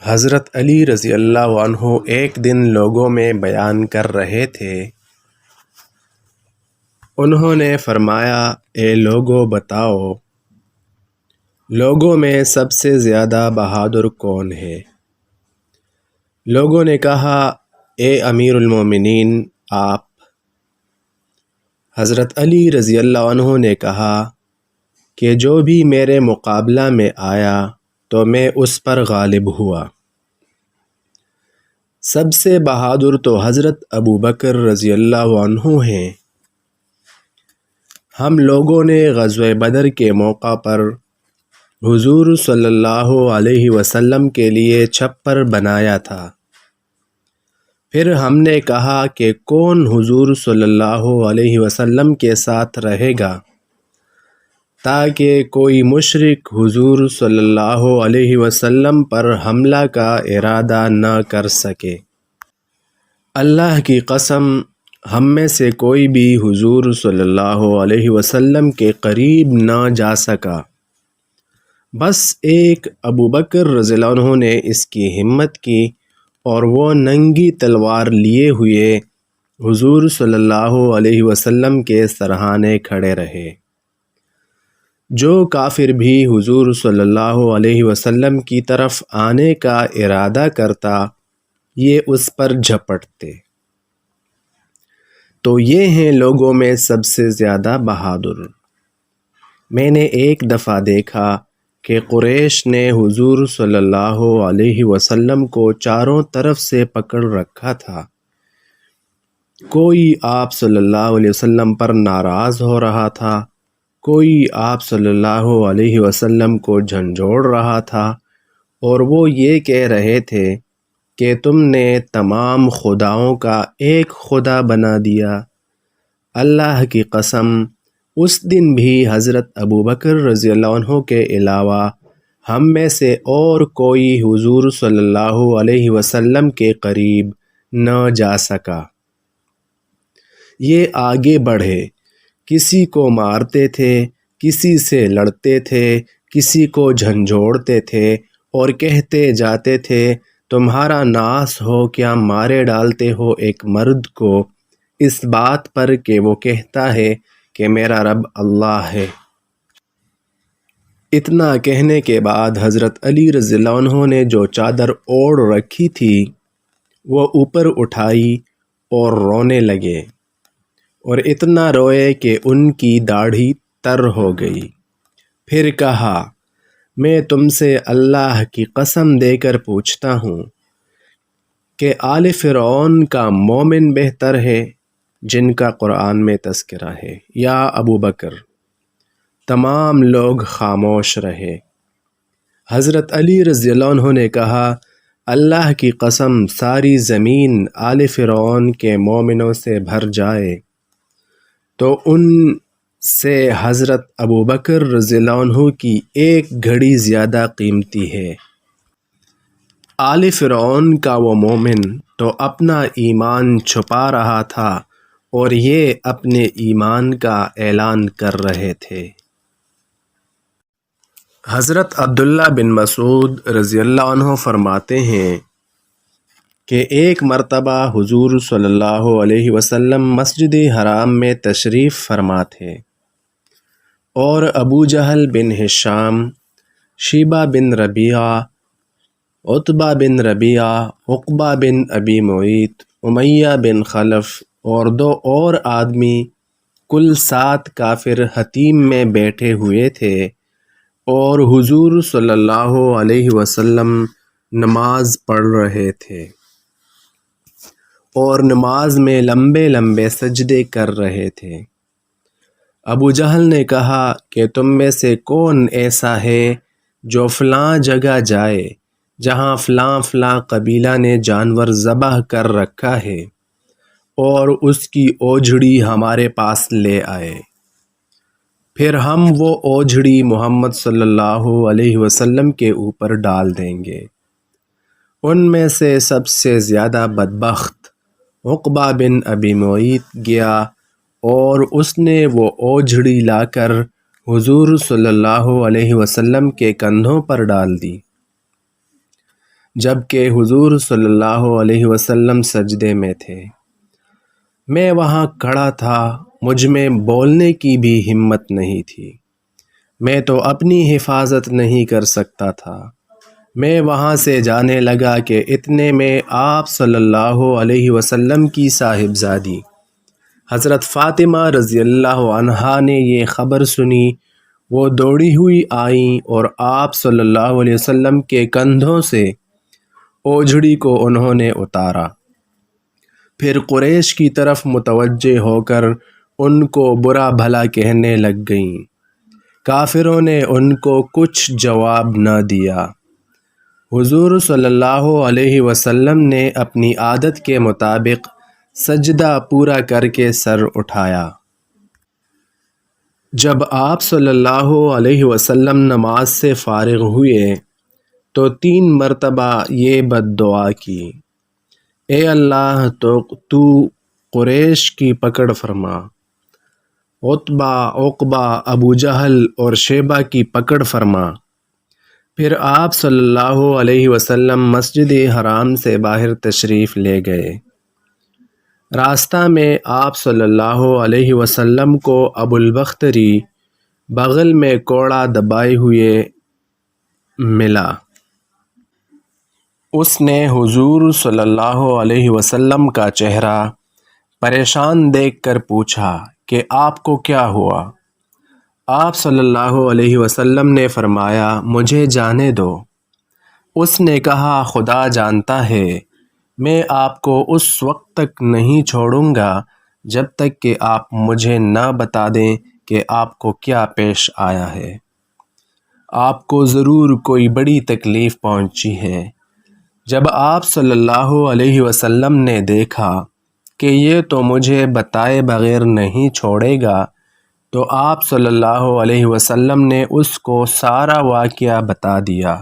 حضرت علی رضی اللہ عنہ ایک دن لوگوں میں بیان کر رہے تھے۔ انہوں نے فرمایا، اے لوگو بتاؤ، لوگوں میں سب سے زیادہ بہادر کون ہے؟ لوگوں نے کہا، اے امیر المومنین، آپ۔ حضرت علی رضی اللہ عنہ نے کہا کہ جو بھی میرے مقابلہ میں آیا تو میں اس پر غالب ہوا۔ سب سے بہادر تو حضرت ابوبکر رضی اللہ عنہ ہیں۔ ہم لوگوں نے غزوہ بدر کے موقع پر حضور صلی اللہ علیہ وسلم کے لیے چھپر بنایا تھا۔ پھر ہم نے کہا کہ کون حضور صلی اللہ علیہ وسلم کے ساتھ رہے گا تاکہ کوئی مشرک حضور صلی اللہ علیہ وسلم پر حملہ کا ارادہ نہ کر سکے۔ اللہ کی قسم، ہم میں سے کوئی بھی حضور صلی اللہ علیہ وسلم کے قریب نہ جا سکا، بس ایک ابوبکر رضی اللہ عنہ نے اس کی ہمت کی اور وہ ننگی تلوار لیے ہوئے حضور صلی اللہ علیہ وسلم کے سرہانے کھڑے رہے۔ جو کافر بھی حضور صلی اللہ علیہ وسلم کی طرف آنے کا ارادہ کرتا، یہ اس پر جھپٹتے۔ تو یہ ہیں لوگوں میں سب سے زیادہ بہادر۔ میں نے ایک دفعہ دیکھا کہ قریش نے حضور صلی اللہ علیہ وسلم کو چاروں طرف سے پکڑ رکھا تھا۔ کوئی آپ صلی اللہ علیہ وسلم پر ناراض ہو رہا تھا، کوئی آپ صلی اللہ علیہ وسلم کو جھنجھوڑ رہا تھا، اور وہ یہ کہہ رہے تھے کہ تم نے تمام خداؤں کا ایک خدا بنا دیا۔ اللہ کی قسم، اس دن بھی حضرت ابوبکر رضی اللہ عنہ کے علاوہ ہم میں سے اور کوئی حضور صلی اللہ علیہ وسلم کے قریب نہ جا سکا۔ یہ آگے بڑھے، کسی کو مارتے تھے، کسی سے لڑتے تھے، کسی کو جھنجھوڑتے تھے اور کہتے جاتے تھے، تمہارا ناس ہو، کیا مارے ڈالتے ہو ایک مرد کو اس بات پر کہ وہ کہتا ہے کہ میرا رب اللہ ہے۔ اتنا کہنے کے بعد حضرت علی رضی اللہ عنہ نے جو چادر اوڑھ رکھی تھی وہ اوپر اٹھائی اور رونے لگے، اور اتنا روئے کہ ان کی داڑھی تر ہو گئی۔ پھر کہا، میں تم سے اللہ کی قسم دے کر پوچھتا ہوں کہ آل فرعون کا مومن بہتر ہے جن کا قرآن میں تذکرہ ہے، یا ابوبکر؟ تمام لوگ خاموش رہے۔ حضرت علی رضی اللہ عنہ نے کہا، اللہ کی قسم، ساری زمین آل فرعون کے مومنوں سے بھر جائے تو ان سے حضرت ابوبکر رضی اللہ عنہ کی ایک گھڑی زیادہ قیمتی ہے۔ آل فرعون کا وہ مومن تو اپنا ایمان چھپا رہا تھا اور یہ اپنے ایمان کا اعلان کر رہے تھے۔ حضرت عبداللہ بن مسعود رضی اللہ عنہ فرماتے ہیں کہ ایک مرتبہ حضور صلی اللہ علیہ وسلم مسجد حرام میں تشریف فرما تھے، اور ابو جہل بن ہشام، شیبہ بن ربیعہ، عتبہ بن ربیعہ، عقبہ بن ابی معیط، امیہ بن خلف اور 2 اور آدمی، کل 7 کافر حتیم میں بیٹھے ہوئے تھے، اور حضور صلی اللہ علیہ وسلم نماز پڑھ رہے تھے اور نماز میں لمبے لمبے سجدے کر رہے تھے۔ ابو جہل نے کہا کہ تم میں سے کون ایسا ہے جو فلاں جگہ جائے جہاں فلاں فلاں قبیلہ نے جانور ذبح کر رکھا ہے، اور اس کی اوجھڑی ہمارے پاس لے آئے، پھر ہم وہ اوجھڑی محمد صلی اللہ علیہ وسلم کے اوپر ڈال دیں گے۔ ان میں سے سب سے زیادہ بدبخت عقبہ بن ابی معیط گیا، اور اس نے وہ اوجھڑی لا کر حضور صلی اللہ علیہ وسلم کے کندھوں پر ڈال دی۔ جبکہ حضور صلی اللہ علیہ وسلم سجدے میں تھے۔ میں وہاں کھڑا تھا، مجھ میں بولنے کی بھی ہمت نہیں تھی، میں تو اپنی حفاظت نہیں کر سکتا تھا۔ میں وہاں سے جانے لگا کہ اتنے میں آپ صلی اللہ علیہ وسلم کی صاحبزادی حضرت فاطمہ رضی اللہ عنہا نے یہ خبر سنی۔ وہ دوڑی ہوئی آئیں اور آپ صلی اللہ علیہ وسلم کے کندھوں سے اوجھڑی کو انہوں نے اتارا، پھر قریش کی طرف متوجہ ہو کر ان کو برا بھلا کہنے لگ گئیں۔ کافروں نے ان کو کچھ جواب نہ دیا۔ حضور صلی اللہ علیہ وسلم نے اپنی عادت کے مطابق سجدہ پورا کر کے سر اٹھایا۔ جب آپ صلی اللہ علیہ وسلم نماز سے فارغ ہوئے تو 3 مرتبہ یہ بد دعا کی: اے اللہ تو قریش کی پکڑ فرما، عتبہ، عقبہ، ابو جہل اور شیبہ کی پکڑ فرما۔ پھر آپ صلی اللہ علیہ وسلم مسجد حرام سے باہر تشریف لے گئے۔ راستہ میں آپ صلی اللہ علیہ وسلم کو ابو البختری بغل میں کوڑا دبائے ہوئے ملا۔ اس نے حضور صلی اللہ علیہ وسلم کا چہرہ پریشان دیکھ کر پوچھا کہ آپ کو کیا ہوا؟ آپ صلی اللہ علیہ وسلم نے فرمایا: مجھے جانے دو۔ اس نے کہا: خدا جانتا ہے میں آپ کو اس وقت تک نہیں چھوڑوں گا جب تک کہ آپ مجھے نہ بتا دیں کہ آپ کو کیا پیش آیا ہے۔ آپ کو ضرور کوئی بڑی تکلیف پہنچی ہے۔ جب آپ صلی اللہ علیہ وسلم نے دیکھا کہ یہ تو مجھے بتائے بغیر نہیں چھوڑے گا تو آپ صلی اللہ علیہ وسلم نے اس کو سارا واقعہ بتا دیا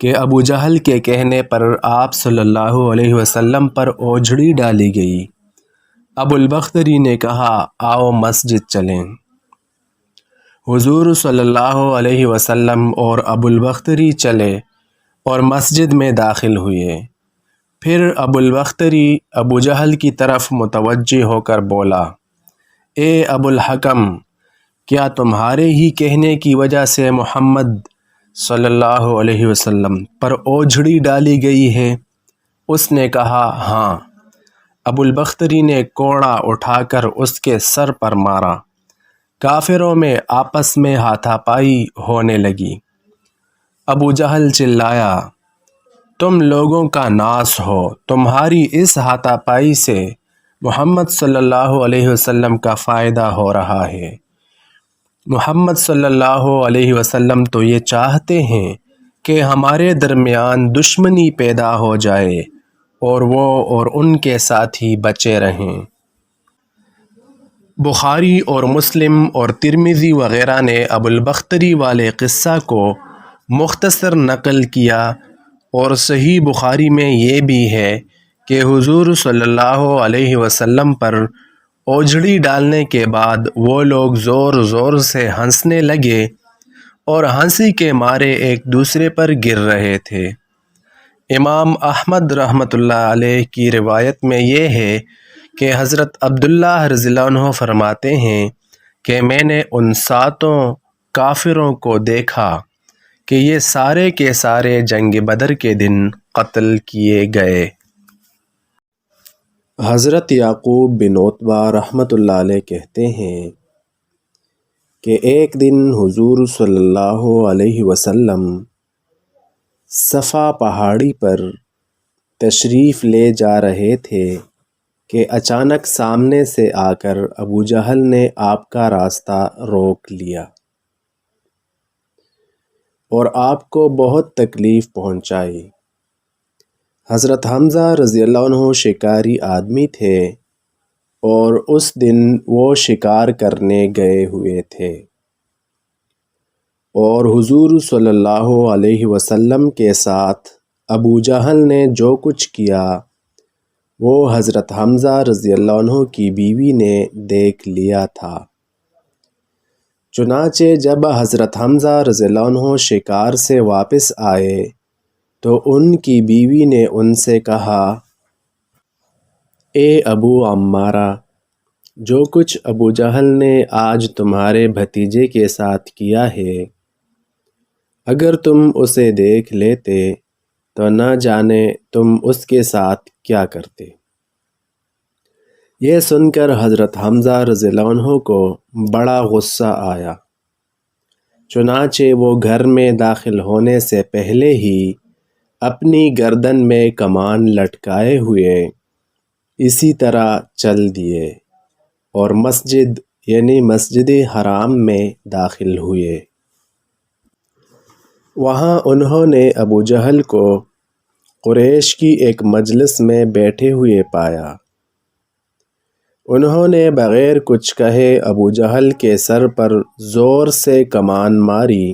کہ ابو جہل کے کہنے پر آپ صلی اللہ علیہ وسلم پر اوجھڑی ڈالی گئی۔ ابو البختری نے کہا: آؤ مسجد چلیں۔ حضور صلی اللہ علیہ وسلم اور ابو البختری چلے اور مسجد میں داخل ہوئے۔ پھر ابو البختری ابو جہل کی طرف متوجہ ہو کر بولا: اے ابو الحکم، کیا تمہارے ہی کہنے کی وجہ سے محمد صلی اللہ علیہ وسلم پر اوجھڑی ڈالی گئی ہے؟ اس نے کہا: ہاں۔ ابو البختری نے کوڑا اٹھا کر اس کے سر پر مارا۔ کافروں میں آپس میں ہاتھا پائی ہونے لگی۔ ابو جہل چلایا: تم لوگوں کا ناس ہو، تمہاری اس ہاتھا پائی سے محمد صلی اللہ علیہ وسلم کا فائدہ ہو رہا ہے۔ محمد صلی اللہ علیہ وسلم تو یہ چاہتے ہیں کہ ہمارے درمیان دشمنی پیدا ہو جائے اور وہ اور ان کے ساتھی بچے رہیں۔ بخاری اور مسلم اور ترمذی وغیرہ نے ابو البختری والے قصہ کو مختصر نقل کیا، اور صحیح بخاری میں یہ بھی ہے کہ حضور صلی اللہ علیہ وسلم پر اوجھڑی ڈالنے کے بعد وہ لوگ زور زور سے ہنسنے لگے اور ہنسی کے مارے ایک دوسرے پر گر رہے تھے۔ امام احمد رحمۃ اللہ علیہ کی روایت میں یہ ہے کہ حضرت عبداللہ رضی اللہ عنہ فرماتے ہیں کہ میں نے ان 7 کافروں کو دیکھا کہ یہ سارے کے سارے جنگ بدر کے دن قتل کیے گئے۔ حضرت یعقوب بن عتبہ رحمۃ اللہ علیہ کہتے ہیں کہ ایک دن حضور صلی اللہ علیہ وسلم صفا پہاڑی پر تشریف لے جا رہے تھے کہ اچانک سامنے سے آ کر ابو جہل نے آپ کا راستہ روک لیا اور آپ کو بہت تکلیف پہنچائی۔ حضرت حمزہ رضی اللہ عنہ شکاری آدمی تھے اور اس دن وہ شکار کرنے گئے ہوئے تھے، اور حضور صلی اللہ علیہ وسلم کے ساتھ ابو جہل نے جو کچھ کیا وہ حضرت حمزہ رضی اللہ عنہ کی بیوی نے دیکھ لیا تھا۔ چنانچہ جب حضرت حمزہ رضی اللہ عنہ شکار سے واپس آئے تو ان کی بیوی نے ان سے کہا، اے ابو عمارہ، جو کچھ ابو جہل نے آج تمہارے بھتیجے کے ساتھ کیا ہے، اگر تم اسے دیکھ لیتے تو نہ جانے تم اس کے ساتھ کیا کرتے۔ یہ سن کر حضرت حمزہ رضی اللہ عنہ کو بڑا غصہ آیا، چنانچہ وہ گھر میں داخل ہونے سے پہلے ہی اپنی گردن میں کمان لٹکائے ہوئے اسی طرح چل دیے اور مسجد یعنی مسجد حرام میں داخل ہوئے۔ وہاں انہوں نے ابو جہل کو قریش کی ایک مجلس میں بیٹھے ہوئے پایا۔ انہوں نے بغیر کچھ کہے ابو جہل کے سر پر زور سے کمان ماری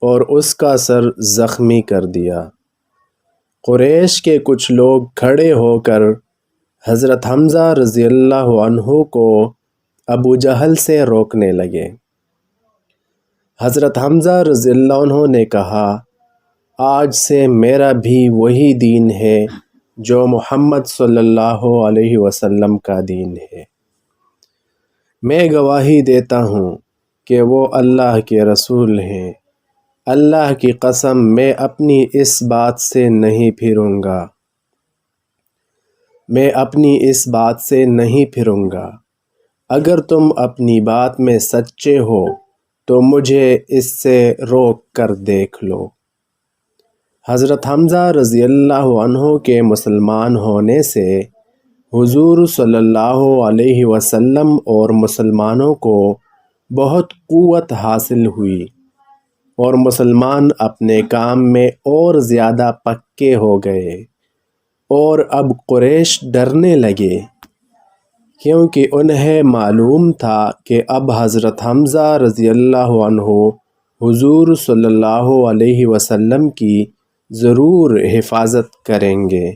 اور اس کا سر زخمی کر دیا۔ قریش کے کچھ لوگ کھڑے ہو کر حضرت حمزہ رضی اللہ عنہ کو ابو جہل سے روکنے لگے۔ حضرت حمزہ رضی اللہ عنہ نے کہا، آج سے میرا بھی وہی دین ہے جو محمد صلی اللہ علیہ وسلم کا دین ہے۔ میں گواہی دیتا ہوں کہ وہ اللہ کے رسول ہیں۔ اللہ کی قسم میں اپنی اس بات سے نہیں پھروں گا۔ اگر تم اپنی بات میں سچے ہو تو مجھے اس سے روک کر دیکھ لو۔ حضرت حمزہ رضی اللہ عنہ کے مسلمان ہونے سے حضور صلی اللہ علیہ وسلم اور مسلمانوں کو بہت قوت حاصل ہوئی اور مسلمان اپنے کام میں اور زیادہ پکے ہو گئے، اور اب قریش ڈرنے لگے کیونکہ انہیں معلوم تھا کہ اب حضرت حمزہ رضی اللہ عنہ حضور صلی اللہ علیہ وسلم کی ضرور حفاظت کریں گے۔